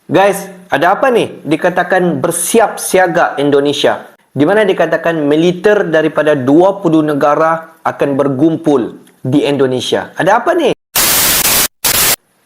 Guys, ada apa nih? Dikatakan bersiap siaga Indonesia. Di mana dikatakan militer daripada 20 negara akan berkumpul di Indonesia. Ada apa nih?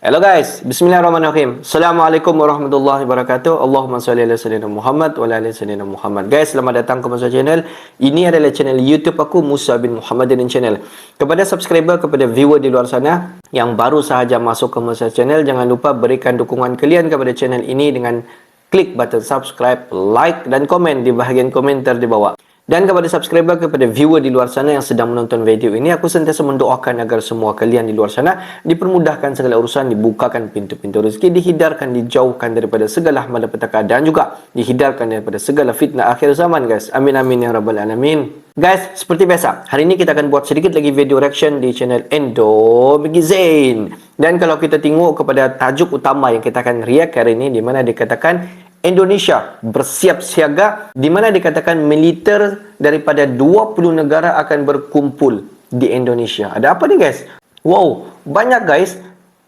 Hello guys, bismillahirrahmanirrahim. Assalamualaikum warahmatullahi wabarakatuh. Allahumma salli ala sayyidina Muhammad wa ala ali sayyidina Muhammad. Guys, selamat datang ke Musa Channel. Ini adalah channel YouTube aku, Musa bin Muhammadin Channel. Kepada subscriber, kepada viewer di luar sana yang baru sahaja masuk ke Musa Channel, jangan lupa berikan dukungan kalian kepada channel ini dengan klik button subscribe, like dan komen di bahagian komentar di bawah. Dan kepada subscriber, kepada viewer di luar sana yang sedang menonton video ini, aku sentiasa mendoakan agar semua kalian di luar sana dipermudahkan segala urusan, dibukakan pintu-pintu rezeki, dihindarkan, dijauhkan daripada segala malapetaka dan juga dihindarkan daripada segala fitnah akhir zaman, guys. Amin amin ya rabbal alamin. Guys, seperti biasa, hari ini kita akan buat sedikit lagi video reaction di channel Endo Magazine. Dan kalau kita tengok kepada tajuk utama yang kita akan react hari ini, di mana dikatakan Indonesia bersiap siaga, di mana dikatakan militer daripada 20 negara akan berkumpul di Indonesia. Ada apa nih guys? Wow, banyak guys.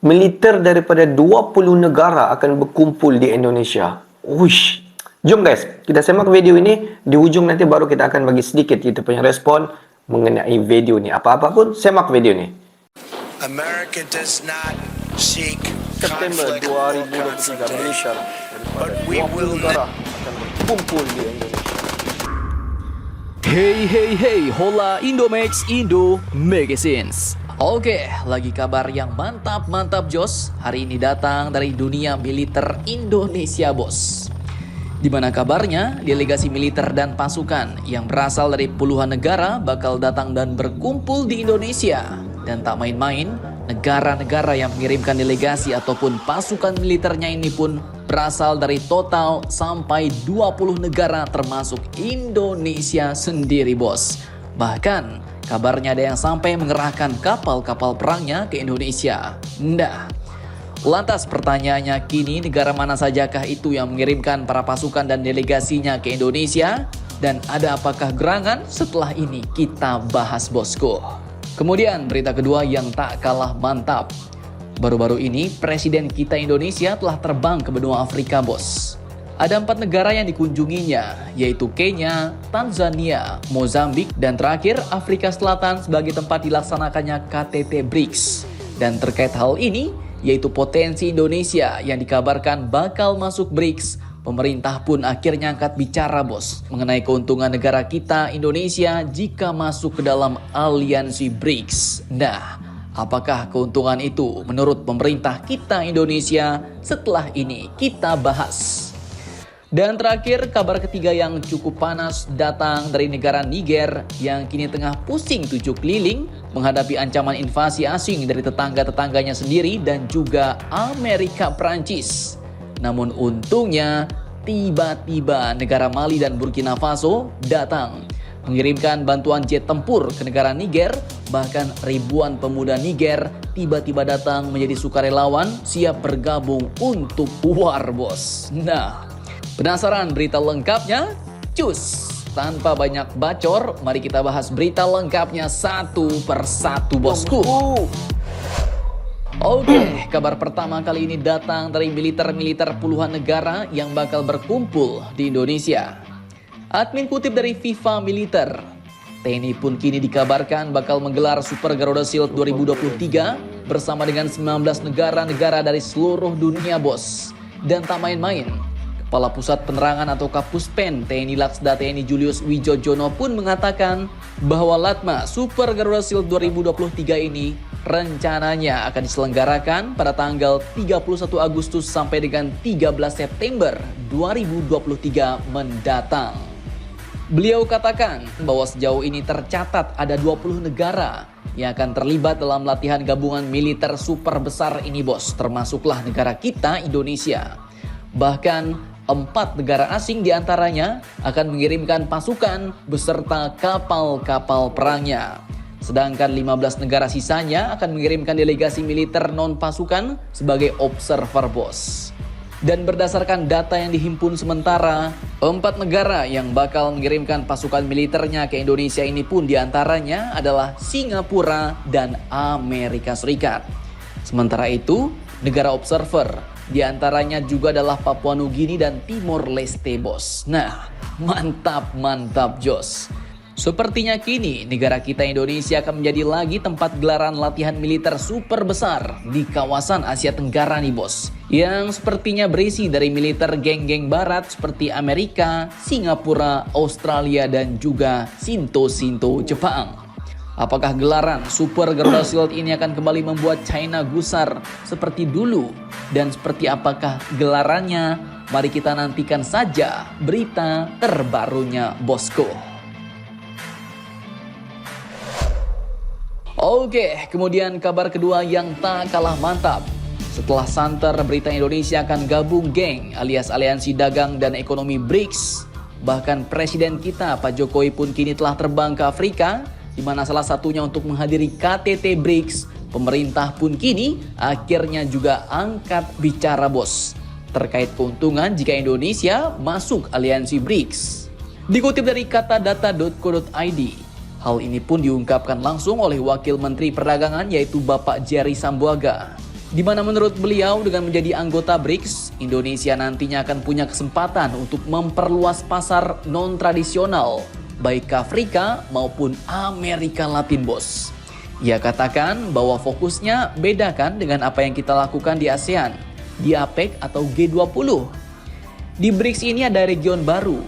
Militer daripada 20 negara akan berkumpul di Indonesia. Uish. Jom guys, kita semak video ini. Di ujung nanti baru kita akan bagi sedikit kita punya respon mengenai video ini. Apa-apa pun, semak video ini. America does not seek September conflict or 2023 Malaysia But we will negara akan berkumpul di Indonesia. Hey, hola Indomax Indo Magazines. Oke, lagi kabar yang mantap Jos. Hari ini datang dari dunia militer Indonesia, bos. Di mana kabarnya delegasi militer dan pasukan yang berasal dari puluhan negara bakal datang dan berkumpul di Indonesia. Dan tak main-main, negara-negara yang mengirimkan delegasi ataupun pasukan militernya ini pun berasal dari total sampai 20 negara termasuk Indonesia sendiri, bos. Bahkan kabarnya ada yang sampai mengerahkan kapal-kapal perangnya ke Indonesia. Nah, lantas pertanyaannya kini negara mana sajakah itu yang mengirimkan para pasukan dan delegasinya ke Indonesia? Dan ada apakah gerangan? Setelah ini kita bahas, bosku. Kemudian berita kedua yang tak kalah mantap. Baru-baru ini Presiden kita Indonesia telah terbang ke benua Afrika, bos. Ada 4 negara yang dikunjunginya, yaitu Kenya, Tanzania, Mozambik, dan terakhir Afrika Selatan sebagai tempat dilaksanakannya KTT BRICS. Dan terkait hal ini, yaitu potensi Indonesia yang dikabarkan bakal masuk BRICS, pemerintah pun akhirnya angkat bicara, bos, mengenai keuntungan negara kita Indonesia jika masuk ke dalam aliansi BRICS. Nah, apakah keuntungan itu menurut pemerintah kita Indonesia? Setelah ini kita bahas. Dan terakhir, kabar ketiga yang cukup panas datang dari negara Niger yang kini tengah pusing 7 keliling menghadapi ancaman invasi asing dari tetangga-tetangganya sendiri dan juga Amerika Perancis. Namun untungnya tiba-tiba negara Mali dan Burkina Faso datang mengirimkan bantuan jet tempur ke negara Niger. Bahkan ribuan pemuda Niger tiba-tiba datang menjadi sukarelawan siap bergabung untuk war, bos. Nah, penasaran berita lengkapnya? Cus! Tanpa banyak bacor, mari kita bahas berita lengkapnya satu persatu, bosku. Oke, kabar pertama kali ini datang dari militer-militer puluhan negara yang bakal berkumpul di Indonesia. Admin kutip dari FIFA Militer, TNI pun kini dikabarkan bakal menggelar Super Garuda Shield 2023 bersama dengan 19 negara-negara dari seluruh dunia, bos. Dan tak main-main, Kepala Pusat Penerangan atau Kapuspen TNI Laksda TNI Julius Wijojono pun mengatakan bahwa Latma Super Garuda Shield 2023 ini rencananya akan diselenggarakan pada tanggal 31 Agustus sampai dengan 13 September 2023 mendatang. Beliau katakan bahwa sejauh ini tercatat ada 20 negara yang akan terlibat dalam latihan gabungan militer super besar ini, bos, termasuklah negara kita Indonesia. Bahkan 4 negara asing diantaranya akan mengirimkan pasukan beserta kapal-kapal perangnya. Sedangkan 15 negara sisanya akan mengirimkan delegasi militer non-pasukan sebagai observer, bos. Dan berdasarkan data yang dihimpun sementara, 4 negara yang bakal mengirimkan pasukan militernya ke Indonesia ini pun diantaranya adalah Singapura dan Amerika Serikat. Sementara itu, negara observer Di antaranya juga adalah Papua Nugini dan Timor Leste, bos. Nah, mantap Jos. Sepertinya kini negara kita Indonesia akan menjadi lagi tempat gelaran latihan militer super besar di kawasan Asia Tenggara nih, bos. Yang sepertinya berisi dari militer geng-geng barat seperti Amerika, Singapura, Australia, dan juga Shinto Jepang. Apakah gelaran Super Garuda Shield ini akan kembali membuat China gusar seperti dulu? Dan seperti apakah gelarannya? Mari kita nantikan saja berita terbarunya, bosku. Oke, kemudian kabar kedua yang tak kalah mantap. Setelah santer berita Indonesia akan gabung geng alias Aliansi Dagang dan Ekonomi BRICS, bahkan Presiden kita Pak Jokowi pun kini telah terbang ke Afrika, di mana salah satunya untuk menghadiri KTT BRICS. Pemerintah pun kini akhirnya juga angkat bicara, bos, terkait keuntungan jika Indonesia masuk Aliansi BRICS. Dikutip dari katadata.co.id, hal ini pun diungkapkan langsung oleh Wakil Menteri Perdagangan yaitu Bapak Jerry Sambuaga. Di mana menurut beliau dengan menjadi anggota BRICS, Indonesia nantinya akan punya kesempatan untuk memperluas pasar non-tradisional, baik ke Afrika maupun Amerika Latin, bos. Ia katakan bahwa fokusnya beda kan dengan apa yang kita lakukan di ASEAN, di APEC atau G20. Di BRICS ini ada region baru,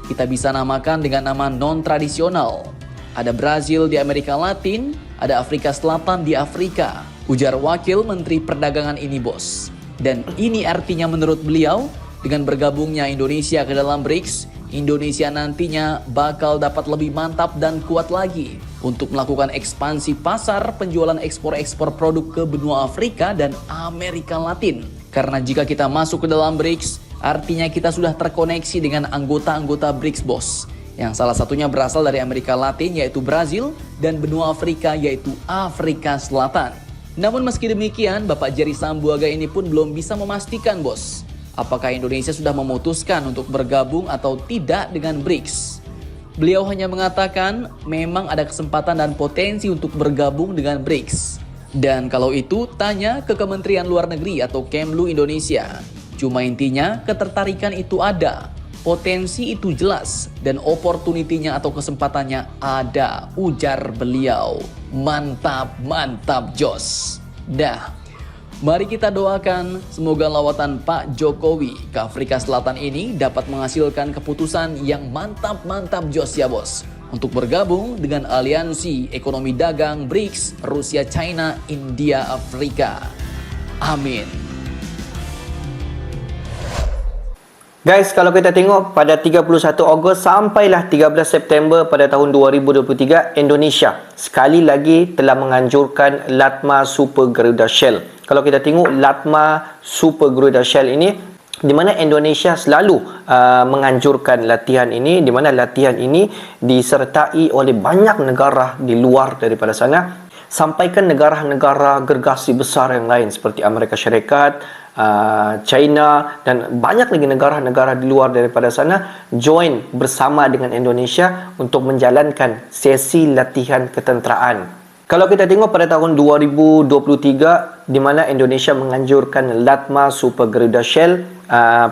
kita bisa namakan dengan nama non-tradisional. Ada Brazil di Amerika Latin, ada Afrika Selatan di Afrika, ujar Wakil Menteri Perdagangan ini, bos. Dan ini artinya menurut beliau, dengan bergabungnya Indonesia ke dalam BRICS, Indonesia nantinya bakal dapat lebih mantap dan kuat lagi untuk melakukan ekspansi pasar penjualan ekspor-ekspor produk ke benua Afrika dan Amerika Latin. Karena jika kita masuk ke dalam BRICS, artinya kita sudah terkoneksi dengan anggota-anggota BRICS, bos. Yang salah satunya berasal dari Amerika Latin yaitu Brazil dan benua Afrika yaitu Afrika Selatan. Namun meski demikian, Bapak Jerry Sambuaga ini pun belum bisa memastikan, bos, apakah Indonesia sudah memutuskan untuk bergabung atau tidak dengan BRICS. Beliau hanya mengatakan memang ada kesempatan dan potensi untuk bergabung dengan BRICS. Dan kalau itu tanya ke Kementerian Luar Negeri atau Kemlu Indonesia. Cuma intinya ketertarikan itu ada, potensi itu jelas, dan opportunity-nya atau kesempatannya ada, ujar beliau. Mantap Jos. Dah, mari kita doakan semoga lawatan Pak Jokowi ke Afrika Selatan ini dapat menghasilkan keputusan yang mantap Jos ya, bos, untuk bergabung dengan aliansi ekonomi dagang BRICS, Rusia, China, India, Afrika. Amin. Guys, kalau kita tengok pada 31 Ogos sampailah 13 September pada tahun 2023, Indonesia sekali lagi telah menganjurkan LATMA Super Garuda Shield. Kalau kita tengok LATMA Super Garuda Shield ini, di mana Indonesia selalu menganjurkan latihan ini, di mana latihan ini disertai oleh banyak negara di luar daripada sana, sampaikan negara-negara gergasi besar yang lain seperti Amerika Syarikat, China, dan banyak lagi negara-negara di luar daripada sana join bersama dengan Indonesia untuk menjalankan sesi latihan ketenteraan. Kalau kita tengok pada tahun 2023, di mana Indonesia menganjurkan LATMA Super Garuda Shield,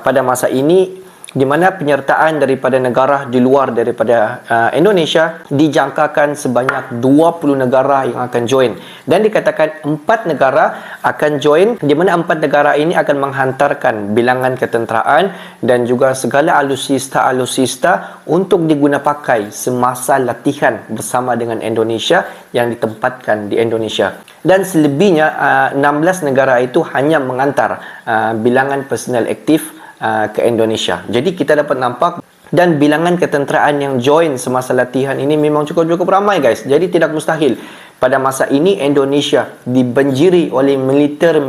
pada masa ini, di mana penyertaan daripada negara di luar daripada Indonesia dijangkakan sebanyak 20 negara yang akan join, dan dikatakan 4 negara akan join, di mana 4 negara ini akan menghantarkan bilangan ketenteraan dan juga segala alutsista untuk digunapakai semasa latihan bersama dengan Indonesia yang ditempatkan di Indonesia. Dan selebihnya 16 negara itu hanya mengantar bilangan personel aktif ke Indonesia. Jadi kita dapat nampak, dan bilangan ketenteraan yang join semasa latihan ini memang cukup ramai, guys. Jadi tidak mustahil pada masa ini Indonesia dibanjiri oleh militer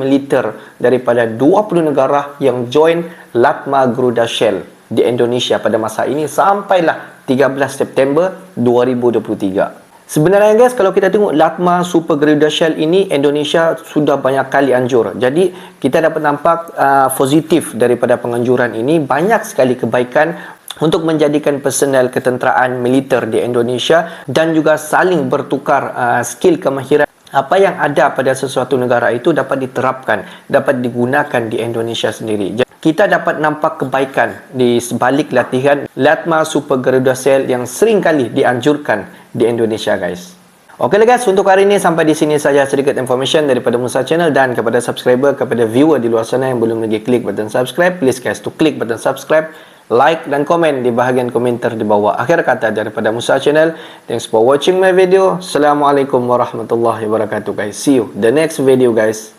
daripada 20 negara yang join LATMA Garuda Shield di Indonesia pada masa ini sampailah 13 September 2023. Sebenarnya, guys, kalau kita tengok LATMA Super Garuda Shield ini, Indonesia sudah banyak kali anjur. Jadi kita dapat nampak positif daripada penganjuran ini. Banyak sekali kebaikan untuk menjadikan personel ketenteraan militer di Indonesia dan juga saling bertukar skill kemahiran apa yang ada pada sesuatu negara itu dapat diterapkan, dapat digunakan di Indonesia sendiri. Kita dapat nampak kebaikan di sebalik latihan Latma Super Garuda Sail yang sering kali dianjurkan di Indonesia, guys. Okeylah guys, untuk hari ini sampai di sini saja sedikit information daripada Musa Channel, dan kepada subscriber, kepada viewer di luar sana yang belum lagi klik button subscribe, please guys to klik button subscribe, like dan komen di bahagian komentar di bawah. Akhir kata daripada Musa Channel, thanks for watching my video. Assalamualaikum warahmatullahi wabarakatuh guys. See you the next video guys.